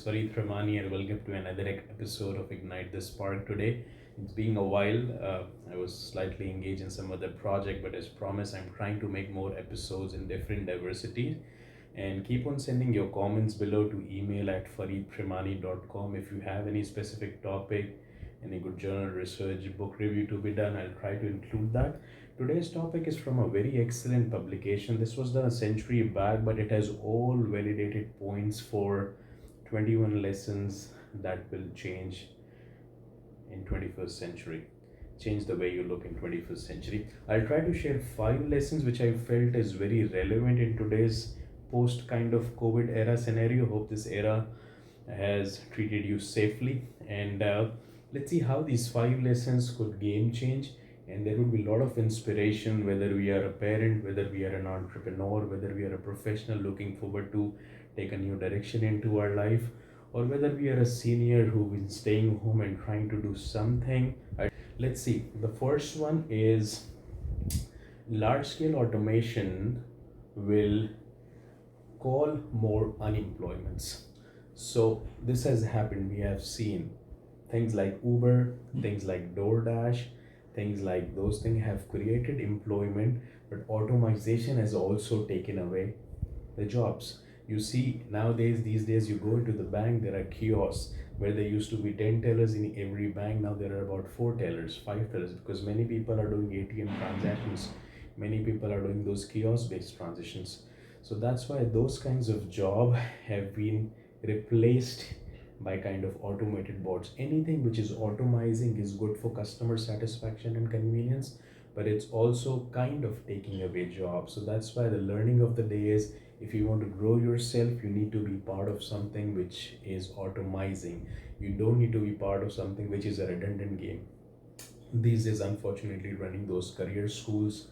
Farid Premani, and welcome to another episode of Ignite the Spark today. It's been a while. I was slightly engaged in some other project, but as promised, I'm trying to make more episodes in different diversity. And keep on sending your comments below to email at faridpremani.com. If you have any specific topic, any good journal research, book review to be done, I'll try to include that. Today's topic is from a very excellent publication. This was done a century back, but it has all validated points for 21 lessons that will change in 21st century. Change the way you look in 21st century. I'll try to share 5 lessons which I felt is very relevant in today's post kind of COVID era scenario. Hope this era has treated you safely, and let's see how these 5 lessons could game change. And there would be a lot of inspiration, whether we are a parent, whether we are an entrepreneur, whether we are a professional looking forward to take a new direction into our life, or whether we are a senior who's been staying home and trying to do something. Let's see. The first one is large scale automation will call more unemployments. So this has happened. We have seen things like Uber, things like DoorDash, things like those things have created employment, but automation has also taken away the jobs. You see nowadays, these days, you go into the bank, there are kiosks where there used to be 10 tellers in every bank. Now there are about 4 tellers, 5 tellers, because many people are doing ATM transactions. Many people are doing those kiosk based transitions. So that's why those kinds of job have been replaced by kind of automated bots. Anything which is automizing is good for customer satisfaction and convenience, but it's also kind of taking away jobs. So that's why the learning of the day is, if you want to grow yourself, you need to be part of something which is automizing. You don't need to be part of something which is a redundant game. These days, unfortunately, running those career schools,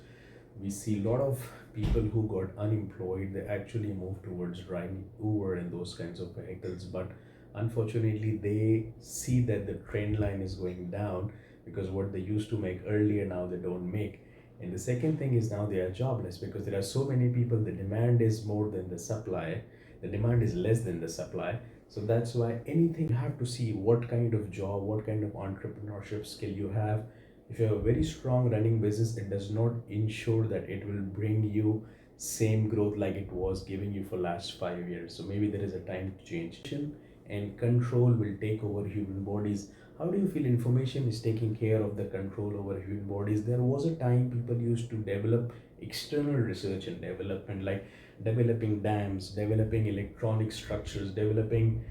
we see a lot of people who got unemployed, they actually moved towards driving Uber and those kinds of vehicles. But unfortunately, they see that the trend line is going down, because what they used to make earlier, now they don't make. And the second thing is, now they are jobless because there are so many people. The demand is more than the supply, the demand is less than the supply. So that's why anything, you have to see what kind of job, what kind of entrepreneurship skill you have. If you have a very strong running business, it does not ensure that it will bring you same growth like it was giving you for last 5 years. So maybe there is a time to change, and control will take over human bodies. How do you feel information is taking care of the control over human bodies? There was a time people used to develop external research and development, like developing dams, developing electronic structures, developing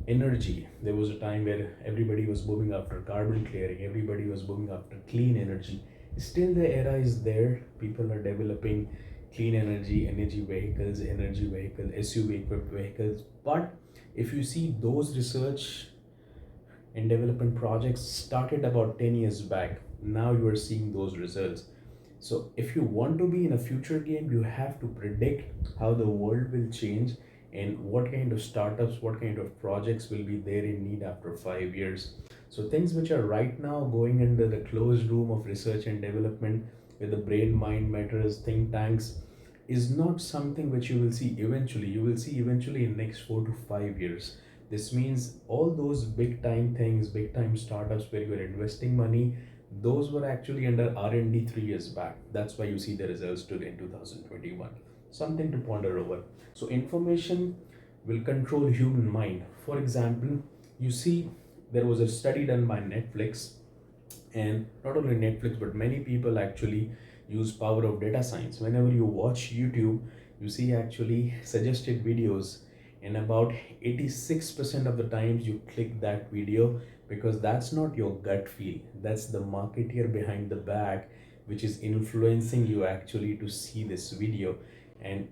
energy. There was a time where everybody was moving after carbon clearing, everybody was moving after clean energy. Still the era is there. People are developing clean energy vehicles, energy vehicles, SUV equipped vehicles. But if you see, those research and development projects started about 10 years back. Now you are seeing those results. So if you want to be in a future game, you have to predict how the world will change and what kind of startups, what kind of projects will be there in need after 5 years. So things which are right now going under the closed room of research and development, with the brain mind matters think tanks, is not something which you will see eventually. You will see eventually in next 4 to 5 years. This means all those big time things, big time startups where you are investing money, those were actually under R&D 3 years back. That's why you see the results today in 2021. Something to ponder over. So information will control human mind. For example, you see, there was a study done by Netflix, and not only Netflix, but many people actually use power of data science. Whenever you watch YouTube, you see actually suggested videos, and about 86% of the times you click that video, because that's not your gut feel, that's the marketeer behind the back which is influencing you actually to see this video. And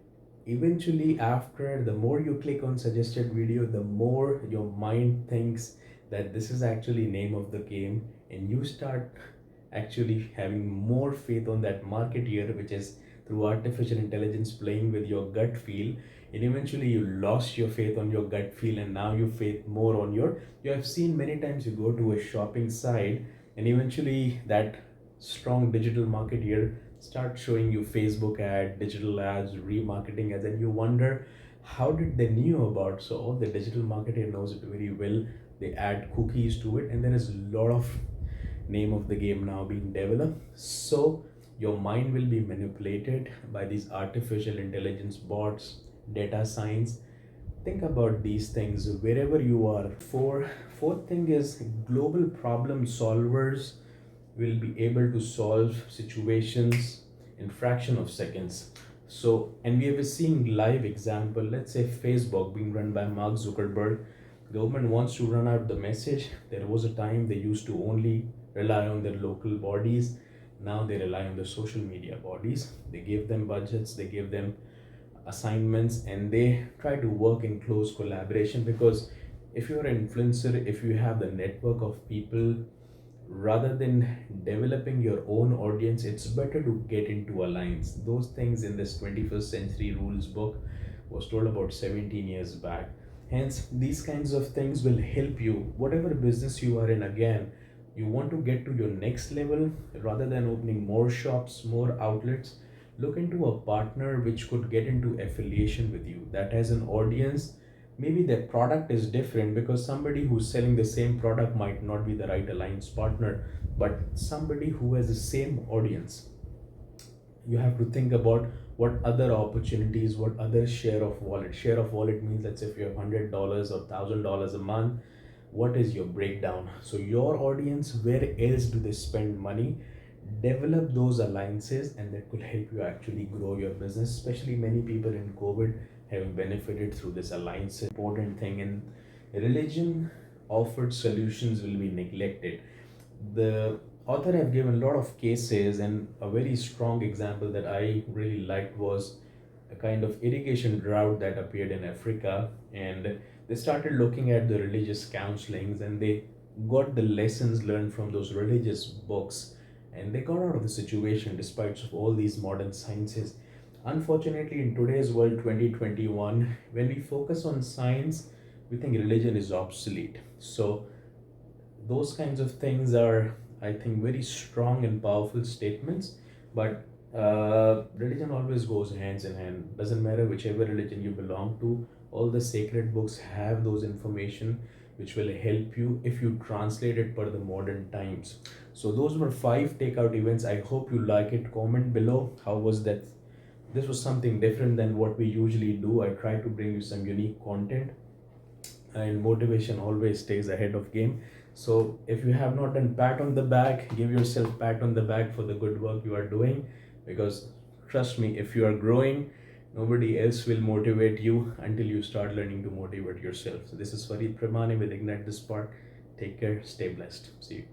eventually, after the more you click on suggested video, the more your mind thinks that this is actually name of the game, and you start actually having more faith on that marketeer, which is through artificial intelligence playing with your gut feel. And eventually you lost your faith on your gut feel, and now you faith more on your, you have seen many times you go to a shopping site, and eventually that strong digital marketeer start showing you Facebook ad, digital ads, remarketing ads, and you wonder How did they knew about? So all the digital marketer knows it very well. They add cookies to it, and there is a lot of name of the game now being developed. So your mind will be manipulated by these artificial intelligence bots, data science. Think about these things wherever you are. Fourth thing is global problem solvers will be able to solve situations in fraction of seconds. So, and we have a seeing live example. Let's say Facebook being run by Mark Zuckerberg. Government wants to run out the message. There was a time they used to only rely on their local bodies. Now they rely on the social media bodies. They give them budgets. They give them assignments, and they try to work in close collaboration, because if you're an influencer, if you have the network of people, rather than developing your own audience, it's better to get into alliance. Those things in this 21st century rules book was told about 17 years back. Hence these kinds of things will help you whatever business you are in. Again, you want to get to your next level, rather than opening more shops, more outlets, look into a partner which could get into affiliation with you, that has an audience. Maybe their product is different, because somebody who's selling the same product might not be the right alliance partner, but somebody who has the same audience. You have to think about what other opportunities, what other share of wallet means. Let's say if you have $100 or $1,000 a month, what is your breakdown? So your audience, where else do they spend money? Develop those alliances, and that could help you actually grow your business. Especially many people in COVID have benefited through this alliance. Important thing in religion, offered solutions will be neglected. The author have given a lot of cases, and a very strong example that I really liked was a kind of irrigation drought that appeared in Africa, and they started looking at the religious counselings, and they got the lessons learned from those religious books, and they got out of the situation despite of all these modern sciences. Unfortunately, in today's world 2021, when we focus on science, we think religion is obsolete. So those kinds of things are, I think, very strong and powerful statements. But religion always goes hands in hand. Doesn't matter whichever religion you belong to, all the sacred books have those information which will help you if you translate it per the modern times. So those were 5 takeout events. I hope you like it. Comment below how was that. This was something different than what we usually do. I try to bring you some unique content, and motivation always stays ahead of game. So if you have not done pat on the back, give yourself pat on the back for the good work you are doing, because trust me, if you are growing, nobody else will motivate you until you start learning to motivate yourself. So this is Farid Premani with Ignite the Spark. Take care, stay blessed, see you.